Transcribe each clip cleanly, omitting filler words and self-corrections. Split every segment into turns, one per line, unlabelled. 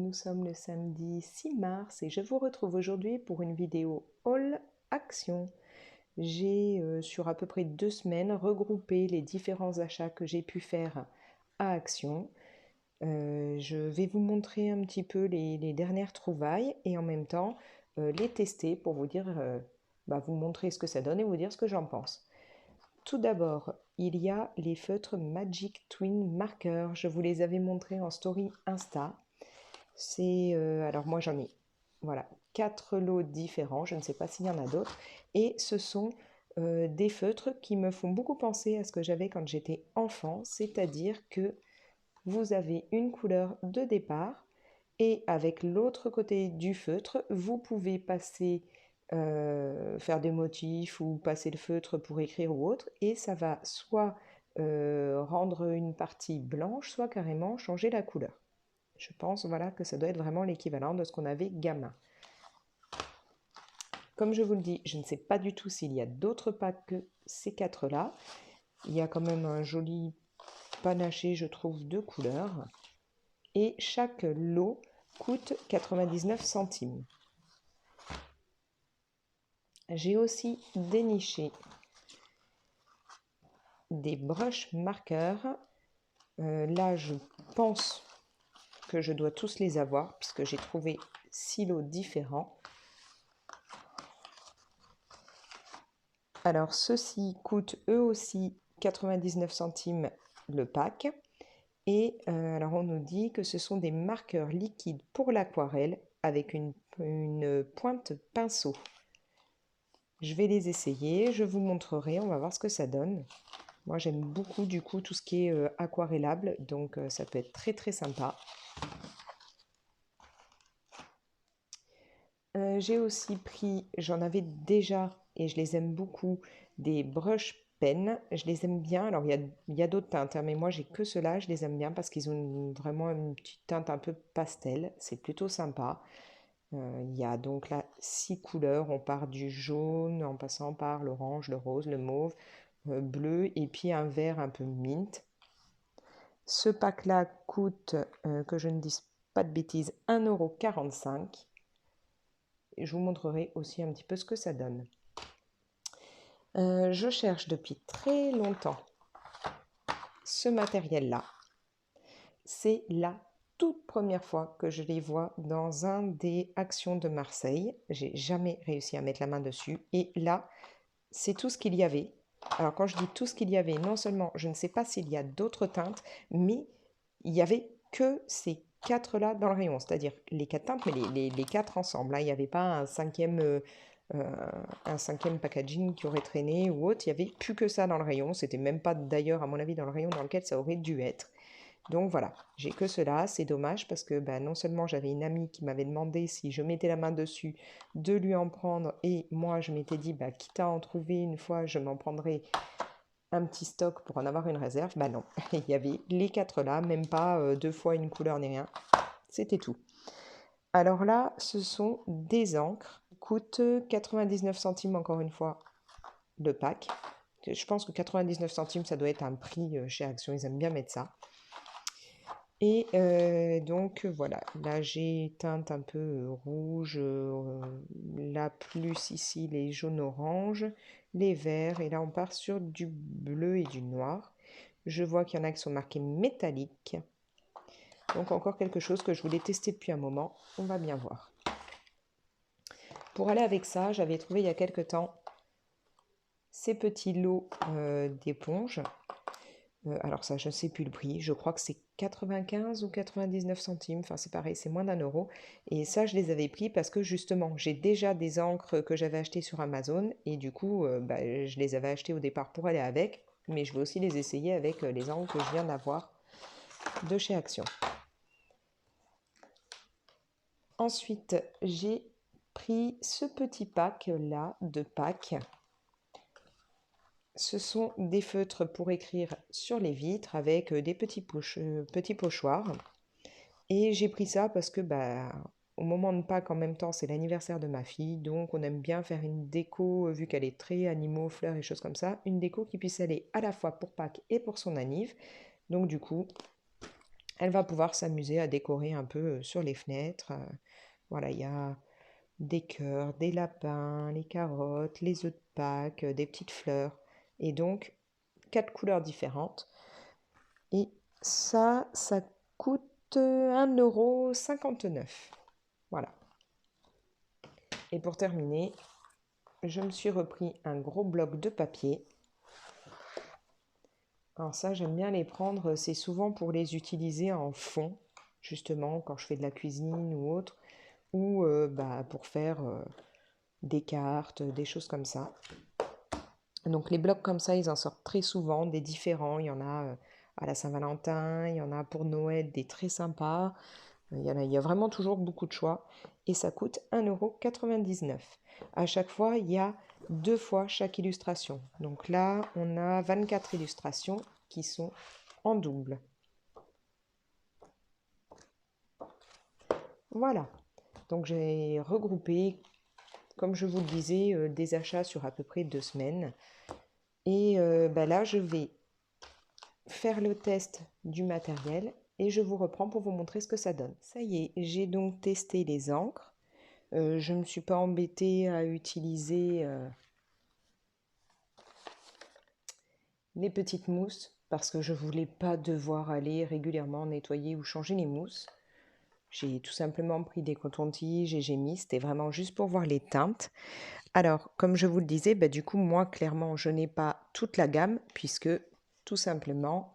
nous sommes le samedi 6 mars et je vous retrouve aujourd'hui pour une vidéo haul action. J'ai sur à peu près 2 semaines regroupé les différents achats que j'ai pu faire à Action. Je vais vous montrer un petit peu les dernières trouvailles et en même temps les tester pour vous dire, vous montrer ce que ça donne et vous dire ce que j'en pense. Tout d'abord, il y a les feutres Magic Twin Marker. Je vous les avais montrés en story Insta. Alors moi j'en ai, voilà, 4 lots différents. Je ne sais pas s'il y en a d'autres. Et ce sont des feutres qui me font beaucoup penser à ce que j'avais quand j'étais enfant. C'est-à-dire que vous avez une couleur de départ et avec l'autre côté du feutre, vous pouvez passer, faire des motifs ou passer le feutre pour écrire ou autre, et ça va soit rendre une partie blanche, soit carrément changer la couleur. Je pense voilà, que ça doit être vraiment l'équivalent de ce qu'on avait gamin. Comme je vous le dis, je ne sais pas du tout s'il y a d'autres packs que ces 4-là. Il y a quand même un joli panaché, je trouve, de couleurs. Et chaque lot coûte 99 centimes. J'ai aussi déniché des brush marqueurs. Là, je pense que je dois tous les avoir puisque j'ai trouvé 6 lots différents. Alors, ceux-ci coûtent eux aussi 99 centimes le pack. Et alors, on nous dit que ce sont des marqueurs liquides pour l'aquarelle avec une pointe pinceau. Je vais les essayer, je vous montrerai, on va voir ce que ça donne. Moi, j'aime beaucoup du coup tout ce qui est aquarellable, donc ça peut être très très sympa. J'ai aussi pris, j'en avais déjà et je les aime beaucoup, des brush pens. Je les aime bien. Alors, il y a d'autres teintes, hein, mais moi, j'ai que ceux-là. Je les aime bien parce qu'ils ont vraiment une petite teinte un peu pastel. C'est plutôt sympa. Il y a donc là 6 couleurs. On part du jaune en passant par l'orange, le rose, le mauve, bleu et puis un vert un peu mint. Ce pack-là coûte, que je ne dise pas de bêtises, 1,45 €. Je vous montrerai aussi un petit peu ce que ça donne. Je cherche depuis très longtemps ce matériel-là. C'est la toute première fois que je les vois dans un des actions de Marseille. J'ai jamais réussi à mettre la main dessus. Et là, c'est tout ce qu'il y avait. Alors quand je dis tout ce qu'il y avait, non seulement je ne sais pas s'il y a d'autres teintes, mais il n'y avait que ces 4-là dans le rayon. C'est-à-dire les 4 teintes, mais les 4 ensemble. Hein. Il n'y avait pas un cinquième packaging qui aurait traîné ou autre. Il n'y avait plus que ça dans le rayon. C'était même pas d'ailleurs, à mon avis, dans le rayon dans lequel ça aurait dû être. Donc voilà, j'ai que cela, c'est dommage parce que non seulement j'avais une amie qui m'avait demandé si je mettais la main dessus de lui en prendre et moi je m'étais dit quitte à en trouver une fois, je m'en prendrai un petit stock pour en avoir une réserve. Non, il y avait les 4 là, même pas 2 fois une couleur ni rien, c'était tout. Alors là, ce sont des encres, coûtent 99 centimes encore une fois le pack. Je pense que 99 centimes ça doit être un prix chez Action, ils aiment bien mettre ça. Et donc voilà, là j'ai teinte un peu rouge, là plus ici les jaunes-orange, les verts, et là on part sur du bleu et du noir. Je vois qu'il y en a qui sont marqués métalliques. Donc encore quelque chose que je voulais tester depuis un moment, on va bien voir. Pour aller avec ça, j'avais trouvé il y a quelque temps ces petits lots d'éponges. Alors ça, je ne sais plus le prix, je crois que c'est 95 ou 99 centimes, enfin c'est pareil, c'est moins d'1 €. Et ça, je les avais pris parce que justement, j'ai déjà des encres que j'avais achetées sur Amazon et du coup, je les avais achetées au départ pour aller avec, mais je vais aussi les essayer avec les encres que je viens d'avoir de chez Action. Ensuite, j'ai pris ce petit pack-là de packs. Ce sont des feutres pour écrire sur les vitres avec des petits pochoirs. Et j'ai pris ça parce que au moment de Pâques, en même temps, c'est l'anniversaire de ma fille. Donc on aime bien faire une déco, vu qu'elle est très animaux, fleurs et choses comme ça. Une déco qui puisse aller à la fois pour Pâques et pour son anniv. Donc du coup, elle va pouvoir s'amuser à décorer un peu sur les fenêtres. Voilà, il y a des cœurs, des lapins, les carottes, les œufs de Pâques, des petites fleurs. Et donc, 4 couleurs différentes. Et ça coûte 1,59 €. Voilà. Et pour terminer, je me suis repris un gros bloc de papier. Alors ça, j'aime bien les prendre, c'est souvent pour les utiliser en fond, justement, quand je fais de la cuisine ou autre, ou pour faire des cartes, des choses comme ça. Donc les blocs comme ça, ils en sortent très souvent, des différents. Il y en a à la Saint-Valentin, il y en a pour Noël, des très sympas. Il y a vraiment toujours beaucoup de choix. Et ça coûte 1,99 €. À chaque fois, il y a 2 fois chaque illustration. Donc là, on a 24 illustrations qui sont en double. Voilà. Donc j'ai regroupé, comme je vous le disais, des achats sur à peu près 2 semaines. Et là, je vais faire le test du matériel et je vous reprends pour vous montrer ce que ça donne. Ça y est, j'ai donc testé les encres. Je ne me suis pas embêtée à utiliser les petites mousses parce que je ne voulais pas devoir aller régulièrement nettoyer ou changer les mousses. J'ai tout simplement pris des cotons-tiges et j'ai mis, c'était vraiment juste pour voir les teintes. Alors, comme je vous le disais, du coup, moi, clairement, je n'ai pas toute la gamme puisque, tout simplement,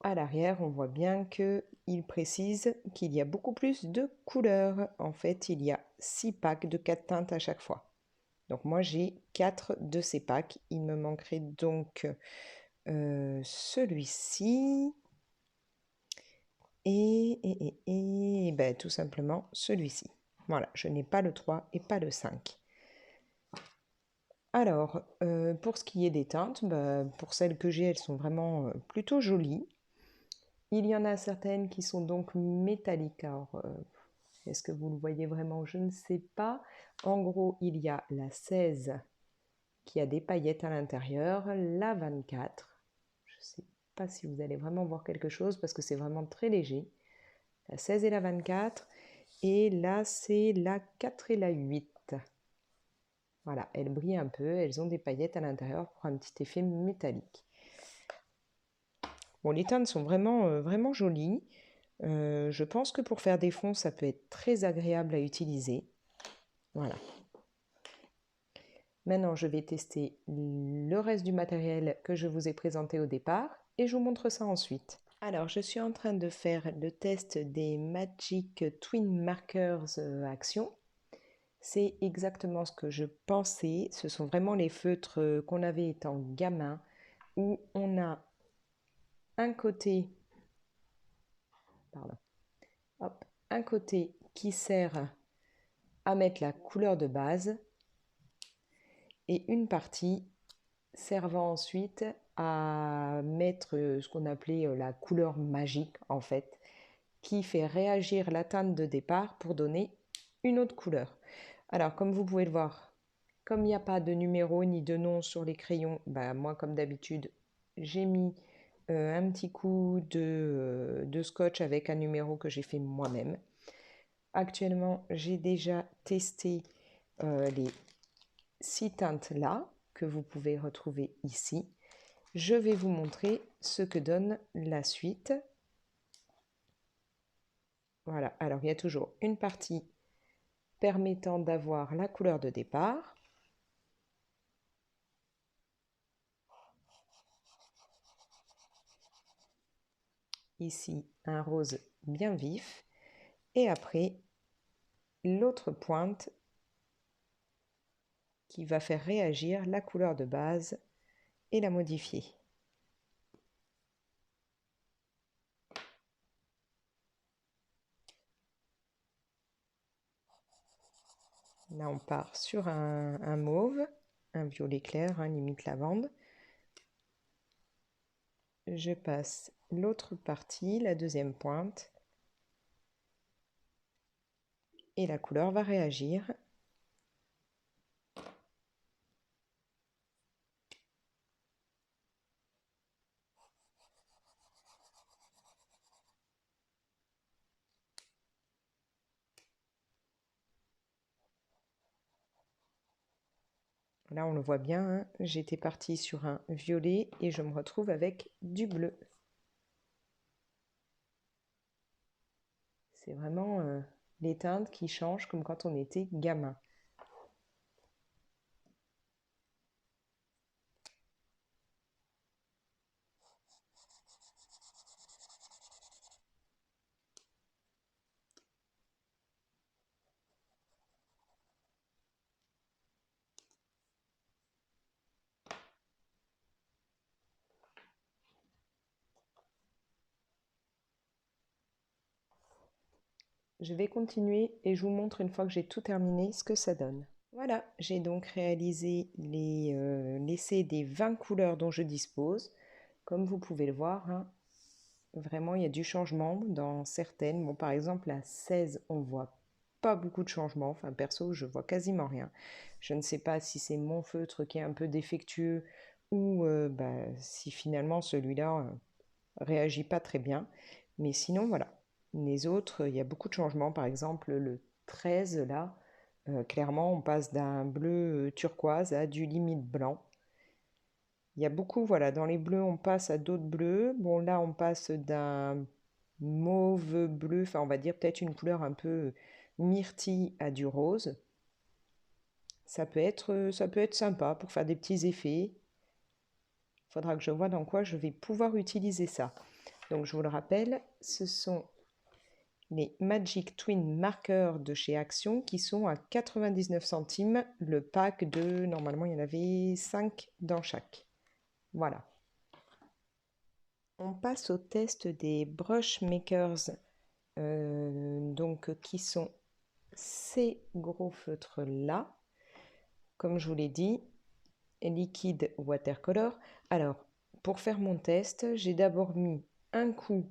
à l'arrière, on voit bien qu'il précise qu'il y a beaucoup plus de couleurs. En fait, il y a 6 packs de 4 teintes à chaque fois. Donc moi, j'ai 4 de ces packs. Il me manquerait donc celui-ci et tout simplement celui-ci. Voilà, je n'ai pas le 3 et pas le 5. Alors, pour ce qui est des teintes, pour celles que j'ai, elles sont vraiment plutôt jolies. Il y en a certaines qui sont donc métalliques. Alors, est-ce que vous le voyez vraiment? Je ne sais pas. En gros, il y a la 16 qui a des paillettes à l'intérieur, la 24. Je ne sais pas si vous allez vraiment voir quelque chose parce que c'est vraiment très léger. La 16 et la 24. Et là, c'est la 4 et la 8. Voilà, elles brillent un peu, elles ont des paillettes à l'intérieur pour un petit effet métallique. Bon, les teintes sont vraiment, vraiment jolies. Je pense que pour faire des fonds, ça peut être très agréable à utiliser. Voilà. Maintenant, je vais tester le reste du matériel que je vous ai présenté au départ et je vous montre ça ensuite. Alors, je suis en train de faire le test des Magic Twin Markers Action. C'est exactement ce que je pensais. Ce sont vraiment les feutres qu'on avait étant gamin, où on a un côté, pardon, hop, un côté qui sert à mettre la couleur de base et une partie servant ensuite à mettre ce qu'on appelait la couleur magique en fait, qui fait réagir la teinte de départ pour donner une autre couleur. Alors comme vous pouvez le voir, comme il n'y a pas de numéro ni de nom sur les crayons, moi comme d'habitude, j'ai mis un petit coup de scotch avec un numéro que j'ai fait moi-même. Actuellement, j'ai déjà testé les 6 teintes là, que vous pouvez retrouver ici. Je vais vous montrer ce que donne la suite. Voilà, alors il y a toujours une partie permettant d'avoir la couleur de départ. Ici, un rose bien vif. Et après, l'autre pointe qui va faire réagir la couleur de base et la modifier. Là, on part sur un mauve, un violet clair, limite lavande. Je passe l'autre partie, la deuxième pointe, et la couleur va réagir. Là, on le voit bien, hein, j'étais partie sur un violet et je me retrouve avec du bleu. C'est vraiment les teintes qui changent comme quand on était gamin. Je vais continuer et je vous montre une fois que j'ai tout terminé ce que ça donne. Voilà, j'ai donc réalisé l'essai des 20 couleurs dont je dispose. Comme vous pouvez le voir, hein, vraiment il y a du changement dans certaines. Bon, par exemple, à 16, on voit pas beaucoup de changements. Enfin, perso, je vois quasiment rien. Je ne sais pas si c'est mon feutre qui est un peu défectueux ou si finalement celui-là réagit pas très bien. Mais sinon, voilà. Les autres, il y a beaucoup de changements. Par exemple, le 13, là, clairement, on passe d'un bleu turquoise à du limite blanc. Il y a beaucoup, voilà, dans les bleus, on passe à d'autres bleus. Bon, là, on passe d'un mauve bleu, enfin, on va dire peut-être une couleur un peu myrtille à du rose. Ça peut être sympa pour faire des petits effets. Il faudra que je vois dans quoi je vais pouvoir utiliser ça. Donc, je vous le rappelle, ce sont les Magic Twin Markers de chez Action qui sont à 99 centimes le pack de, normalement il y en avait 5 dans chaque. Voilà. On passe au test des Brush Makers, donc qui sont ces gros feutres là, comme je vous l'ai dit, liquide watercolor. Alors, pour faire mon test, j'ai d'abord mis un coup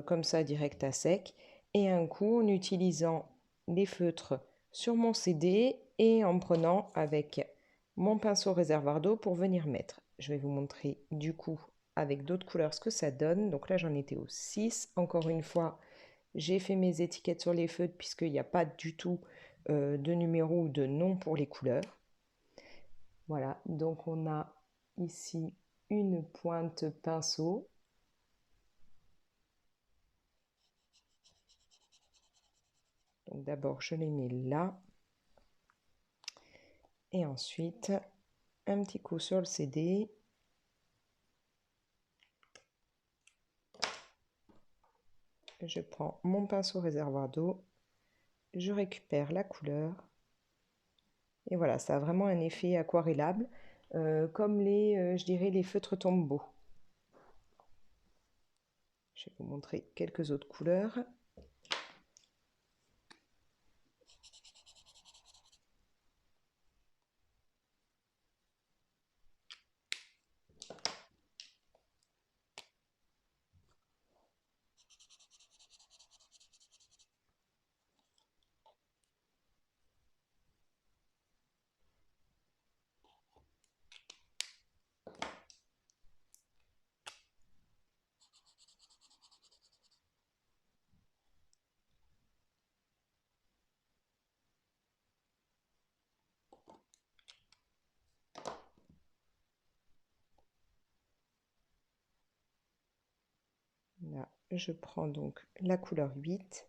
comme ça direct à sec et un coup en utilisant les feutres sur mon CD et en prenant avec mon pinceau réservoir d'eau pour venir mettre. Je vais vous montrer du coup avec d'autres couleurs ce que ça donne. Donc là j'en étais au 6. Encore une fois, j'ai fait mes étiquettes sur les feutres puisqu'il n'y a pas du tout de numéro ou de nom pour les couleurs. Voilà, donc on a ici une pointe pinceau. Donc d'abord je les mets là. Et ensuite, un petit coup sur le CD. Je prends mon pinceau réservoir d'eau. Je récupère la couleur. Et voilà, ça a vraiment un effet aquarellable, comme je dirais, les feutres Tombow. Je vais vous montrer quelques autres couleurs. Là, je prends donc la couleur 8.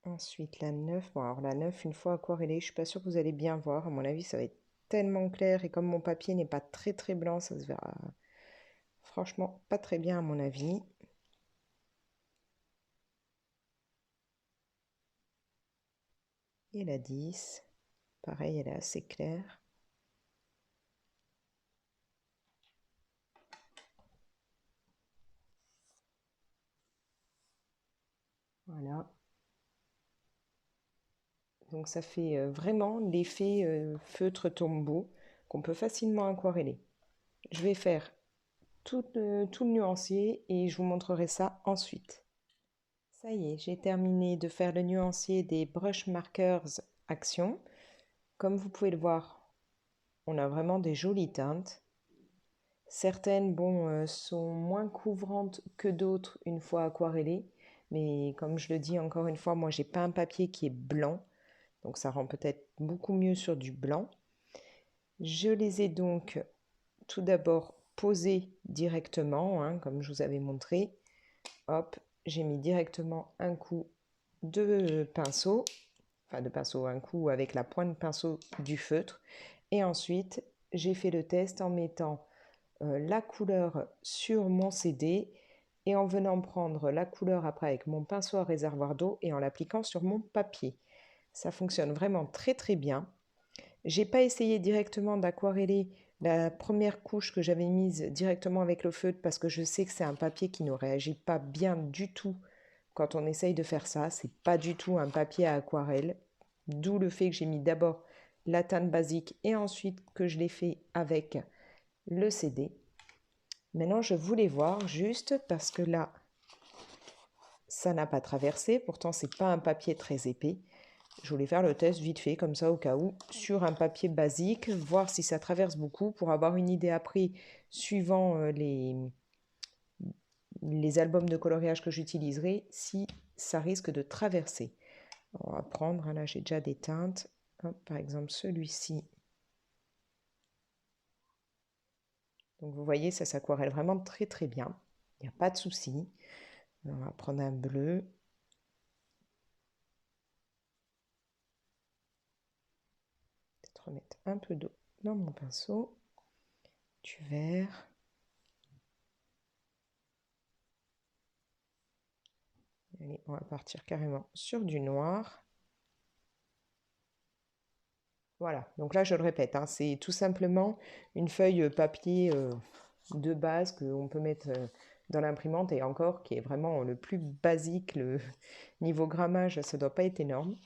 Ensuite, la 9. Bon, alors la 9, une fois aquarellée, je suis pas sûre que vous allez bien voir. À mon avis, ça va être tellement clair. Et comme mon papier n'est pas très très blanc, ça se verra franchement pas très bien à mon avis. Et la 10, pareil, elle est assez claire. Voilà. Donc ça fait vraiment l'effet feutre Tombow qu'on peut facilement aquareller. Je vais faire tout le nuancier et je vous montrerai ça ensuite. Ça y est, j'ai terminé de faire le nuancier des Brush Markers Action. Comme vous pouvez le voir, on a vraiment des jolies teintes. Certaines, bon, sont moins couvrantes que d'autres une fois aquarellées, mais comme je le dis encore une fois, moi j'ai pas un papier qui est blanc, donc ça rend peut-être beaucoup mieux sur du blanc. Je les ai donc tout d'abord posées directement, hein, comme je vous avais montré. Hop, j'ai mis directement un coup de pinceau, enfin de pinceau, un coup avec la pointe de pinceau du feutre. Et ensuite, j'ai fait le test en mettant la couleur sur mon CD et en venant prendre la couleur après avec mon pinceau à réservoir d'eau et en l'appliquant sur mon papier. Ça fonctionne vraiment très très bien. J'ai pas essayé directement d'aquareller la première couche que j'avais mise directement avec le feutre parce que je sais que c'est un papier qui ne réagit pas bien du tout quand on essaye de faire ça. C'est pas du tout un papier à aquarelle, d'où le fait que j'ai mis d'abord la teinte basique et ensuite que je l'ai fait avec le CD. Maintenant, je voulais voir juste parce que là, ça n'a pas traversé. Pourtant, c'est pas un papier très épais. Je voulais faire le test vite fait, comme ça, au cas où, sur un papier basique, voir si ça traverse beaucoup pour avoir une idée après, suivant les albums de coloriage que j'utiliserai, si ça risque de traverser. On va prendre, là j'ai déjà des teintes. Hop, par exemple, celui-ci. Donc vous voyez, ça s'aquarelle vraiment très très bien. Il n'y a pas de souci. On va prendre un bleu. Peut-être remettre un peu d'eau dans mon pinceau. Du vert. Allez, on va partir carrément sur du noir. Voilà, donc là je le répète, hein, c'est tout simplement une feuille papier de base qu'on peut mettre dans l'imprimante et encore qui est vraiment le plus basique, le niveau grammage, ça ne doit pas être énorme.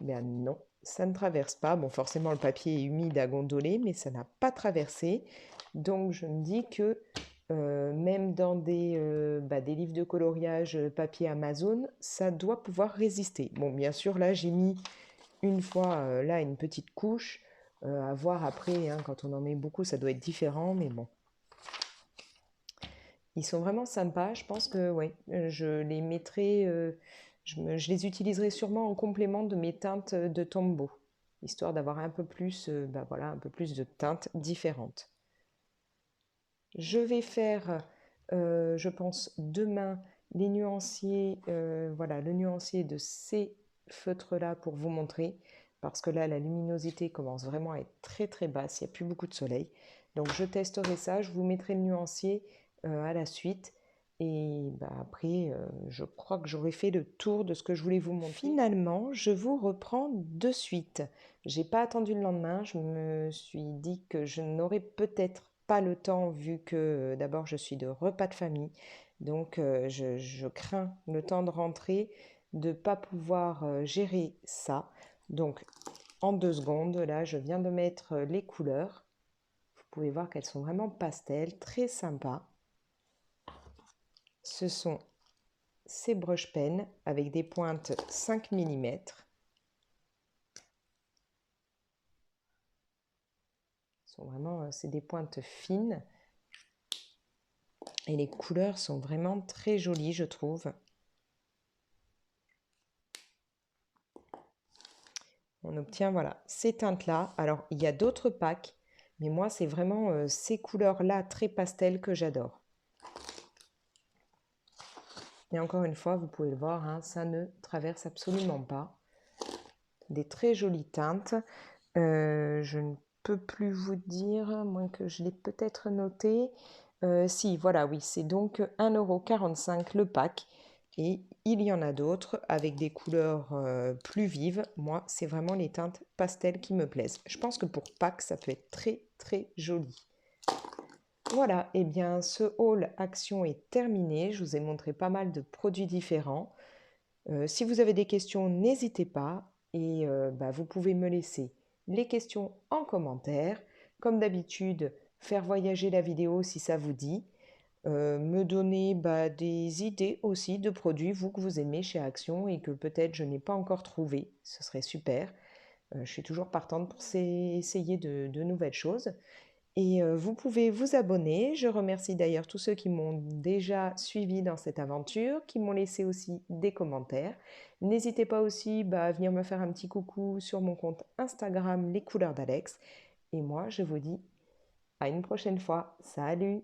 Ben non, ça ne traverse pas. Bon, forcément le papier est humide à gondoler, mais ça n'a pas traversé. Donc je me dis que même dans des livres de coloriage papier Amazon, ça doit pouvoir résister. Bon, bien sûr, là j'ai mis une fois là une petite couche, à voir après, hein, quand on en met beaucoup, ça doit être différent, mais bon. Ils sont vraiment sympas, je pense que ouais, je les mettrai, je les utiliserai sûrement en complément de mes teintes de Tombow, histoire d'avoir un peu plus, voilà, un peu plus de teintes différentes. Je vais faire, je pense, demain les nuanciers, voilà, le nuancier de ces feutres-là pour vous montrer, parce que là, la luminosité commence vraiment à être très très basse, il n'y a plus beaucoup de soleil. Donc je testerai ça, je vous mettrai le nuancier à la suite. Et après, je crois que j'aurai fait le tour de ce que je voulais vous montrer. Finalement, je vous reprends de suite. J'ai pas attendu le lendemain, je me suis dit que je n'aurais peut-être pas le temps vu que d'abord je suis de repas de famille, donc je crains le temps de rentrer de ne pas pouvoir gérer ça. Donc en 2 secondes, là je viens de mettre les couleurs. Vous pouvez voir qu'elles sont vraiment pastel, très sympas. Ce sont ces brush pens avec des pointes 5 mm. Vraiment, c'est des pointes fines. Et les couleurs sont vraiment très jolies, je trouve. On obtient, voilà, ces teintes-là. Alors, il y a d'autres packs, mais moi, c'est vraiment ces couleurs-là très pastel que j'adore. Et encore une fois, vous pouvez le voir, hein, ça ne traverse absolument pas. Des très jolies teintes. Je ne peux plus vous dire, moins que je l'ai peut-être noté. Si, voilà, oui, c'est donc 1,45 € le pack. Et il y en a d'autres avec des couleurs plus vives. Moi, c'est vraiment les teintes pastel qui me plaisent. Je pense que pour Pâques, ça peut être très très joli. Voilà, et bien ce haul action est terminé. Je vous ai montré pas mal de produits différents. Si vous avez des questions, n'hésitez pas. Et vous pouvez me laisser les questions en commentaire. Comme d'habitude, faire voyager la vidéo si ça vous dit. Me donner des idées aussi de produits, vous, que vous aimez chez Action et que peut-être je n'ai pas encore trouvé. Ce serait super. Je suis toujours partante pour essayer de nouvelles choses. Et vous pouvez vous abonner. Je remercie d'ailleurs tous ceux qui m'ont déjà suivi dans cette aventure, qui m'ont laissé aussi des commentaires. N'hésitez pas aussi à venir me faire un petit coucou sur mon compte Instagram Les Couleurs d'Alex. Et moi, je vous dis à une prochaine fois. Salut!